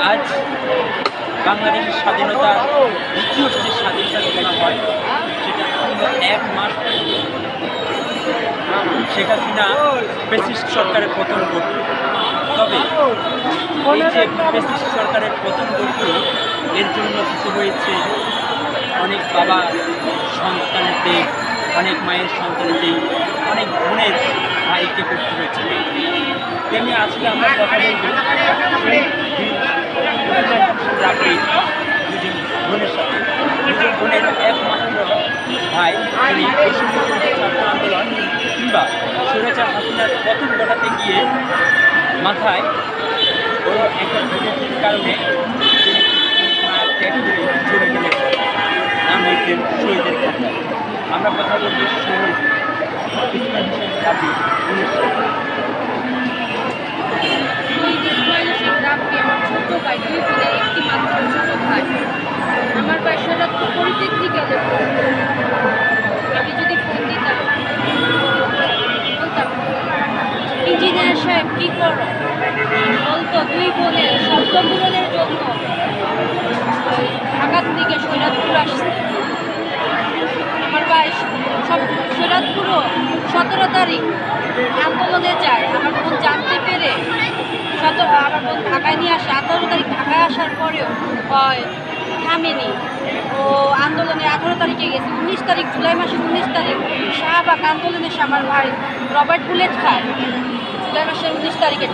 আজ বাংলাদেশের স্বাধীনতা দ্বিতীয় যে স্বাধীনতা ঘোষণা হয় সেটা 1 মাস শেখ হাসিনা ফ্যাসিস্ট সরকারের পতন ঘটল। তবে এই যে ফ্যাসিস্ট সরকারের পতন ঘটল এর জন্য দিতে হয়েছে অনেক বাবা সন্তানের দেখ, অনেক মায়ের সন্তানের দেখ, অনেক বোনের ভাইকে করতে হয়েছে। তেমনি আজকে আমরা কথা বলব রাবড়ি দুজন বোনের সাথে। দুজন বোনের একমাত্র ভাই তিনি ছাত্র আন্দোলন কিংবা স্বৈরাচার হাসিনার পতন ঘটাতে গিয়ে মাথায় বড় একটা দুর্নীতির কারণে তিনি ত্যাগ করে চলে গেলেন নাম লিখলেন শহীদের খাতায়। আমরা কথা বলবো শহীদ ইসমাইল হোসেন রাবড়ি বোনের সাথে। ইসমাইল হোসেন রাবড়ি আমার ছোট ভাই, 2 বোনের একটি মাত্র ছোট ভাই। আমার ভাই সৈয়দপুর পলিটেকনিক্যালে পড়তো। আমি যদি ফোন দিতাম বলতাম, ইঞ্জিনিয়ার সাহেব কী করো, বলতো 2 বোনের শব্দ পূরণের জন্য ঢাকার দিকে সৈয়দপুর আসছে। আমার ভাই সব সৈয়দপুরও 17 তারিখ আন্দোলনে যায়। আমার বোন জানতে পেরে আমার বোন ঢাকায় নিয়ে আসে। 18 তারিখ ঢাকায় আসার পরেও থামেনি, ও আন্দোলনে 18 তারিখে গেছে। 19 তারিখ জুলাই মাসের 19 তারিখ শাহবাগ আন্দোলনে আমার ভাই রবার্ট বুলেট খায় জুলাই মাসের 19 তারিখে।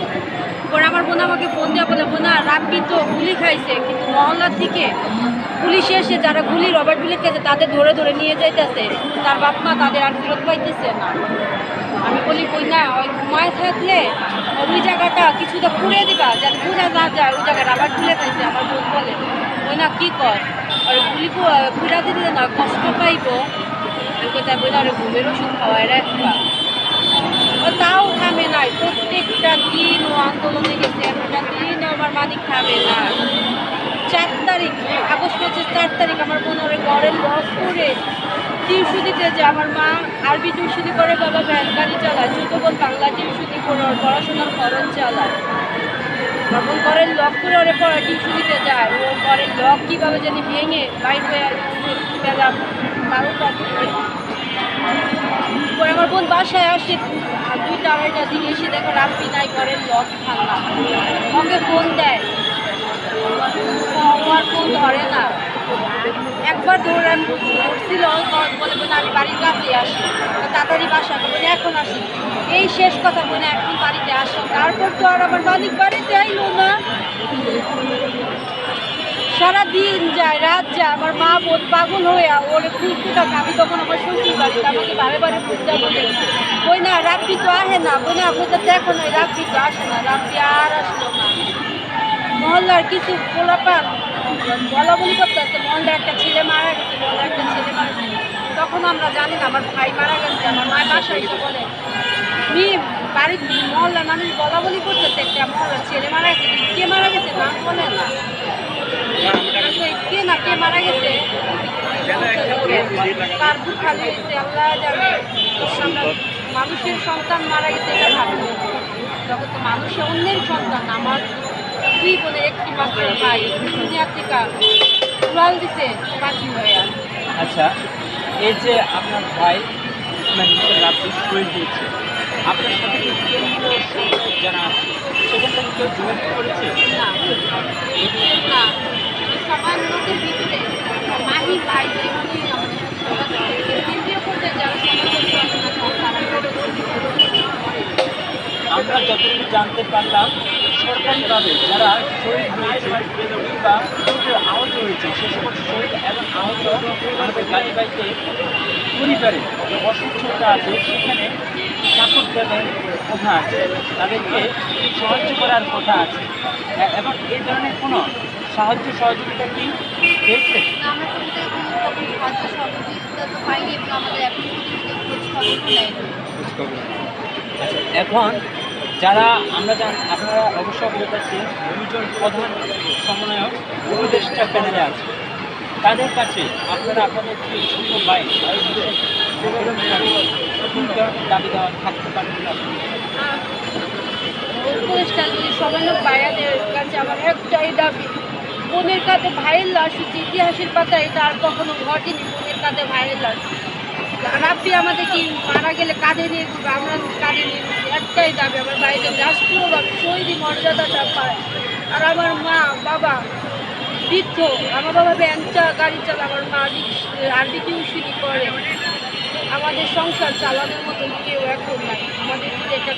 পরে আমার বোন আমাকে ফোন দেওয়া বলে, বোনা রাব্বি তো গুলি খাইছে, কিন্তু মহল্লা থেকে পুলিশ এসে যারা গুলি রবার্ট বুলেট খাইছে তাদের ধরে ধরে নিয়ে যাইতেছে, তার বাপ মা তাদের আর ফেরত পাইতেছে না। আমি বলি, কই না, ওই ঘুমায় থাকলে ওই জায়গাটা কিছুটা পুড়ে দিবা যাতে বোঝা না যায় ওই জায়গায় রাবার তুলে খাইছে। আমার বোন বলে, ওই না কী কর, আর গুলি পুরা দিলে না কষ্ট পাইব, কোথায় বলে আর ঘুমের ওষুধ খাওয়ায় রাখবা। তাও থামে নাই, প্রত্যেকটা দিন ও আন্দোলনে গেছে, একটা দিনও আমার মালিক থামে না। 4 তারিখ আগস্ট মাসের 4 তারিখ আমার বোন ওরে ঘরের লস করে টিউশন দিতে যে আমার মা আরবি টিউশনি করে, বাবা ভ্যান গাড়ি চালায়, ছোট বোন বাংলা টিউশনি করে ওর পড়াশোনার খরচ চালায়। আমার বোন ঘরের লক করে ওরে পড়া টিউশন দিতে যায়, ও ঘরের লক কীভাবে জানি ভেঙে বাইর হয়ে বেলা 12টা পরে আমার বোন বাসায় আসে 2টা 2:30টার দিকে এসে দেখো রাব্বি নাই, ঘরের লক ভাঙা। ওকে ফোন দেয়, আমার ফোন ধরে না। একবার ধরছিল, বলে বোন আমি বাড়ির কাছে আসি, তাড়াতাড়ি বাসা বলে এখন আসি। এই শেষ কথা বলে এখন বাড়িতে আসি। তারপর তো আর আমার মালিক বাড়িতে আইলো না। সারাদিন যায়, রাত যায়, আমার মা বোন পাগল হয়ে ওরে খুঁজতে থাকে। আমি তখন আমার শ্বশুর বাড়িতে, আমাকে বারে বারে খুঁজতে বলে, ওই না রাব্বি তো আহে না, বোন আপনাদের দেখো না রাব্বি তো আসে না। রাব্বি আর আসলো না। মহল্লার কিছু পোলাপান বলা বলি করতে আসছে, মহল্লার একটা ছেলে মারা গেছে, মহল্লার একটা ছেলে মারা গেছে। তখন আমরা জানি না আমার ভাই মারা গেছে। আমার মায়ের বাসায় এসে বলে, বাড়ির মহল্লার মানুষ বলা বলি করতেছে একটা মহল্লার ছেলে মারা গেছে, কে মারা গেছে না বলে না, কে না কে মারা গেছে, কার বুক খালি হয়েছে আল্লাহ জানে। আমরা মানুষের সন্তান মারা গেছে এটা ভাবলো, তখন তো মানুষের অন্যের সন্তান। আমার 2 বোনের একটি মাত্র ভাই দুনিয়া থেকে উড়াল দিছে পাখি হয়ে। আচ্ছা, এই যে আপনার ভাই ইসমাইল হোসেন রাবড়ি শহীদ হয়েছে, আপনার সাথে যারা আছে সেখান থেকে কেউ যোগাযোগ করেছে? না না, সবার লোকের ভিতরে মাহি ভাই যেগুলি আমাদের সাথে কেন্দ্রীয় পর্যায়ে যারা আমরা যতটুকু জানতে পারলাম, সরকারিভাবে যারা শহীদ হয়েছে কিংবা আহত হয়েছে সে সকল শহীদ এবং আহত আমাদের গাজীবাইতে পরিবারে যে অসুস্থতা আছে সেখানে সাপোর্ট দেওয়ার কথা আছে, তাদেরকে সাহায্য করার কথা আছে। এবং এই ধরনের কোনো সাহায্য সহযোগিতা কি পেয়েছে? আমরা সাহায্য সহযোগিতা তো পাইনি এবং আমাদের এখন খোঁজ খবর নেই। আচ্ছা, এখন যারা আপনারা অবশ্যই অবগত আছেন 2 জন প্রধান সমন্বয়ক উপদেষ্টা প্যানেলে আছে, তাদের কাছে আপনারা আপনাদের যে ছোট ভাই দাবি দেওয়া থাকতে পারেন? উপদেষ্টা যদি সামান্য ভাইয়াদের কাছে আমার একটাই দাবি, বোনের কাছে ভাইয়ের লাশ হচ্ছে ইতিহাসের পাতায় এটা আর কখনো ঘটেনি। বোনের কাছে ভাইয়ের লাশ রাব্বি আমাদের কি মারা গেলে কাঁধে নিয়ে ঘুরবে, আমরা কাঁধে নিয়ে ঘুরছি। একটাই দাবি আমার ভাইদের লাশ পুরোভাবে শহীদ মর্যাদাটা পায়। আর আমার মা বাবা বৃদ্ধ, আমার বাবা গাড়ি চালা, আমার মা আরবি টিউশনি করে, আমাদের সংসার চালানোর মতন কেউ এখন নাই। আমাদের যদি একটা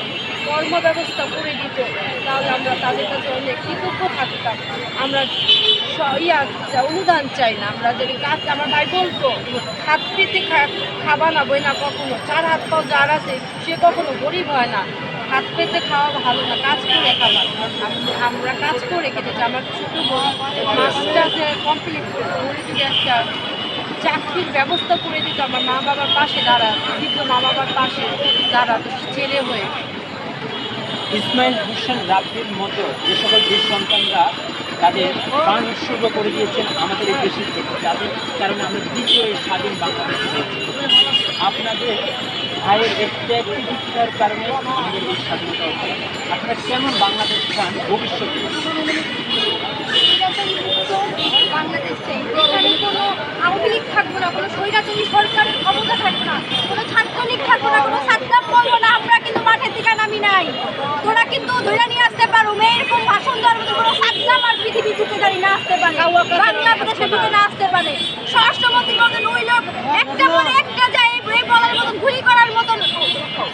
কর্ম ব্যবস্থা করে দিত তাহলে আমরা তাদের কাছে অনেক কৃতজ্ঞ থাকতাম। আমরা অনুদান চাই না, আমরা যদি কাজ, আমার ভাই বলতো হাত পেতে খাবা না বই না কখনো, 4 হাত পাও যার আছে সে কখনো গরিব হয় না। হাত পেতে খাওয়া ভালো না, কাজ করে খাবার। আমরা কাজ করে খেতেছি। আমার ছোটো বোন মাস্টার্সে কমপ্লিট করে ওর যদি একটা চাকরির ব্যবস্থা করে দিত, আমার মা বাবার পাশে দাঁড়াতো, কিন্তু মা বাবার পাশে দাঁড়াতো ছেলে হয়ে। ইসমাইল হোসেন রাব্বির মতো যে সকল বীর সন্তানরা তাদের প্রাণ উৎসর্গ করে দিয়েছেন আমাদের এই দেশের জন্য, তাদের কারণে আমরা দ্বিতীয় এই স্বাধীন বাংলাদেশ পেয়েছি। আপনাদের ভাইয়ের একটি দীক্ষার কারণে আমাদের এই স্বাধীনতা হচ্ছে। আপনারা কেমন বাংলাদেশ চান ভবিষ্যতে? বাংলাদেশ চাই, এখানে কোনো আওয়ামী লীগ থাকবো না, কোনো স্বৈরাচারী সরকারের ক্ষমতা থাকবে না, কোনো ছাত্রলীগ থাকবো না, কোনো সাদ্দাম বলবো না। আমরা কিন্তু মাঠের দিকে নামি নাই। তোরা কিন্তু ধরে নিয়ে আসতে পারো, এরকম ভাষণ দেওয়ার মতো কোনো সাদ্দাম আর পৃথিবীর বুকে দাঁড়িয়ে না আসতে পারে, বাংলাদেশের বুকে না আসতে পারে। স্বরাষ্ট্রমন্ত্রীর মতন ওই লোক একটা পরে একটা যায় এই বলার মতন, গুলি করার মতন,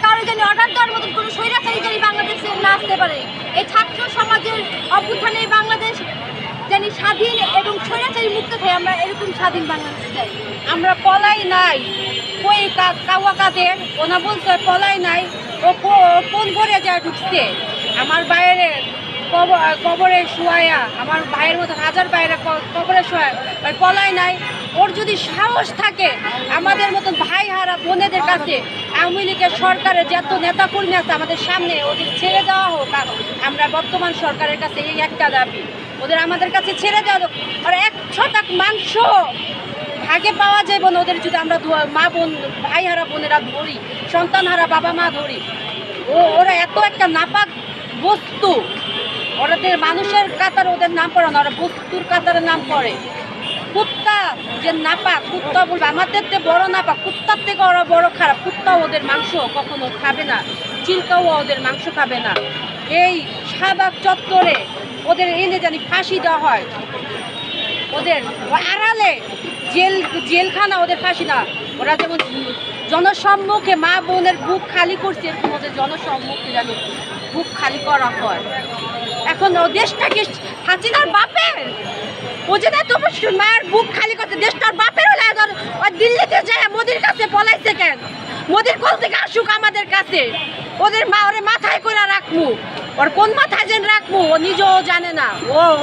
কারো যেন অর্ডার দেওয়ার মতন কোনো স্বৈরাচারী জানি বাংলাদেশে না আসতে পারে। এই ছাত্র সমাজের অভ্যুত্থানে বাংলাদেশ জানি স্বাধীন এবং স্বৈরাচারী মুক্ত থাকে। আমরা এরকম স্বাধীন বাংলাদেশ চাই। আমরা পলাই নাই, ওই কাওয়া কাদের ওনা বলতে পলাই নাই, ও কোন ঘরে যা ঢুকছে আমার বাইরে কবরে শোয়া, আমার ভাইয়ের মতো হাজার বাইরে কবরে শোয়া, ওই পলাই নাই। ওর যদি সাহস থাকে আমাদের মতন ভাই হারা বোনেদের কাছে, আওয়ামী লীগের সরকারের যত নেতাকর্মী আছে আমাদের সামনে, ওদের ছেড়ে দেওয়া হোক। আমরা বর্তমান সরকারের কাছে এই একটা দাবি, ওদের আমাদের কাছে ছেড়ে দেওয়া হোক। আর 100 মাংস ভাগে পাওয়া যাবে না ওদের যদি আমরা মা বোন ভাই হারা বোনেরা ধরি, সন্তান হারা বাবা মা ধরি। ওরা এত একটা নাপাক বস্তু, ওদের মানুষের কাতারে ওদের নাম পড়ে না, ওরা বস্তুর কাতারে নাম পড়ে। কুত্তা যে নাপাক, কুত্তা বলবে আমাদের থেকে বড় নাপাক, কুত্তার থেকে ওরা বড় খারাপ। কুত্তাও ওদের মাংস কখনো খাবে না, চিল্কাও ওদের মাংস খাবে না। এই শাহবাগ চত্বরে ওদের এনে জানি ফাঁসি দেওয়া হয়, ওদের আড়ালে জেলখানা, ওদের ফাঁসি না। ওরা যেমন জনসম্মুখে মা বোনের বুক খালি করছে, এরকম ওদের জনসম্মুখে জানি বুক খালি করা হয়। এখন ও দেশটাকে হাসিনার বাপের, ও যে তোমার মায়ের বুক খালি করছে, দেশটার বাপের হলে দিল্লিতে যায় মোদির কাছে পলাইছে কেন? মোদির কোল থেকে আসুক আমাদের কাছে, ওদের মা ওরে মাথায় করে রাখবো, ওর কোন মাথায় যেন রাখবো ও নিজেও জানে না।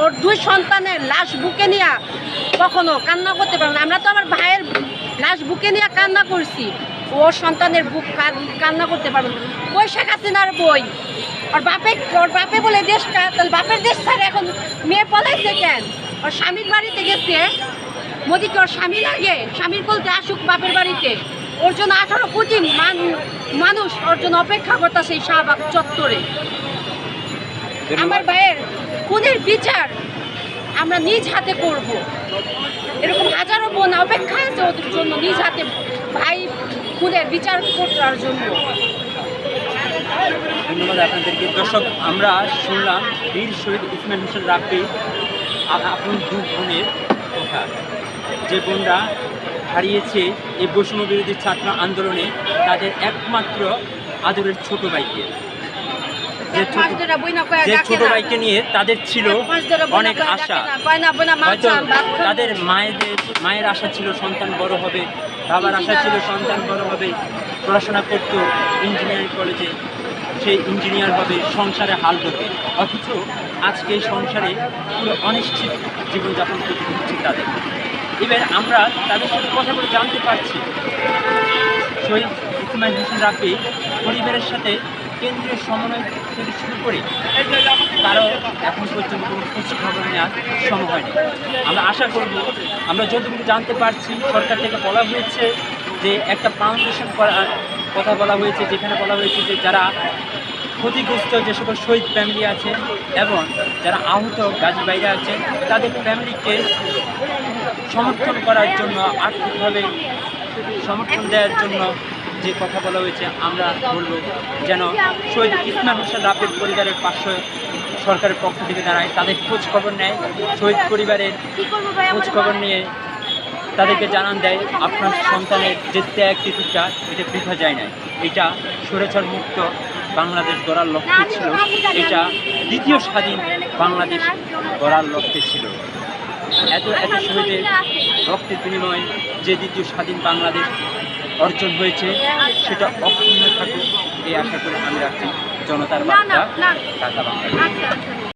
ওর 2 সন্তানের লাশ বুকে নিয়ে কখনো কান্না করতে পারবো না। আমরা তো আমার ভাইয়ের লাশ বুকে নিয়ে কান্না করছি, ওর সন্তানের বুক কান্না করতে পারবো না। ওই শেখ হাসিনার বই, ওর বাপে বলে দেশটা, তাহলে বাপের দেশ ছাড়া এখন মেয়ে পলাইছে কেন? ওর স্বামীর বাড়িতে গেছে, মোদিকে ওর স্বামী লাগে, স্বামীর বলতে আসুক বাপের বাড়িতে। ওর জন্য 18 কোটি মানুষ ওর জন্য অপেক্ষা করতেছে এই শাহবাগ চত্বরে। আমার ভাইয়ের খুনের বিচার আমরা নিজ হাতে করব। এরকম হাজারো বোন অপেক্ষা আছে ওদের জন্য নিজ হাতে ভাই খুনের বিচার করার জন্য। ধন্যবাদ আপনাদেরকে। দর্শক, আমরা শুনলাম বীর শহীদ ইসমাইল হোসেন রাব্বি আপন 2 বোনের কথা, যে বোনরা হারিয়েছে এই বৈষম্য বিরোধী ছাত্র আন্দোলনে তাদের একমাত্র আদরের ছোট ভাইকে। যে ছোট ভাইকে নিয়ে তাদের ছিল অনেক আশা, হয়তো তাদের মায়ের আশা ছিল সন্তান বড় হবে, বাবার আশা ছিল সন্তান বড় হবে, পড়াশোনা করতো ইঞ্জিনিয়ারিং কলেজে, সেই ইঞ্জিনিয়ার হবে, সংসারে হাল ধরবে। অথচ আজকে এই সংসারে পুরো অনিশ্চিত জীবনযাপন করতে হচ্ছে তাদের। এবার আমরা তাদের সাথে কথা বলে জানতে পারছি শহীদ ইসমাইল হোসেন রাব্বি পরিবারের সাথে কেন্দ্রীয় সমন্বয় থেকে শুরু করে তারও এখন পর্যন্ত কোনো খোঁজ খবর নেওয়ার সময় হয়নি। আমরা আশা করব, আমরা যতটুকু জানতে পারছি সরকার থেকে বলা হয়েছে যে একটা ফাউন্ডেশন করার কথা বলা হয়েছে, যেখানে বলা হয়েছে যে যারা ক্ষতিগ্রস্ত যে সকল শহীদ ফ্যামিলি আছে এবং যারা আহত গাজী ভাইরা আছে তাদের ফ্যামিলিকে সমর্থন করার জন্য, আর্থিকভাবে সমর্থন দেওয়ার জন্য যে কথা বলা হয়েছে, আমরা বলবো যেন শহীদ ইসমাইল হোসেন রাফির পরিবারের পাশে সরকারের পক্ষ থেকে দাঁড়ায়, তাদের খোঁজ খবর নেয়, শহীদ পরিবারের খোঁজ খবর নিয়ে তাদেরকে জানান দেয় আপনার সন্তানের যে ত্যাগ তিতিটা এটা বৃথা যায় না, এটা স্বৈরাচার মুক্ত বাংলাদেশ গড়ার লক্ষ্যে ছিল, এটা দ্বিতীয় স্বাধীন বাংলাদেশ গড়ার লক্ষ্যে ছিল। এত শহীদের রক্তের বিনিময়ে যে দ্বিতীয় স্বাধীন বাংলাদেশ অর্জন হয়েছে সেটা অক্ষুণ্ণ থাকুক এই আশা করে আমি রাখছি। জনতার বার্তা, ঢাকা বাংলাদেশ।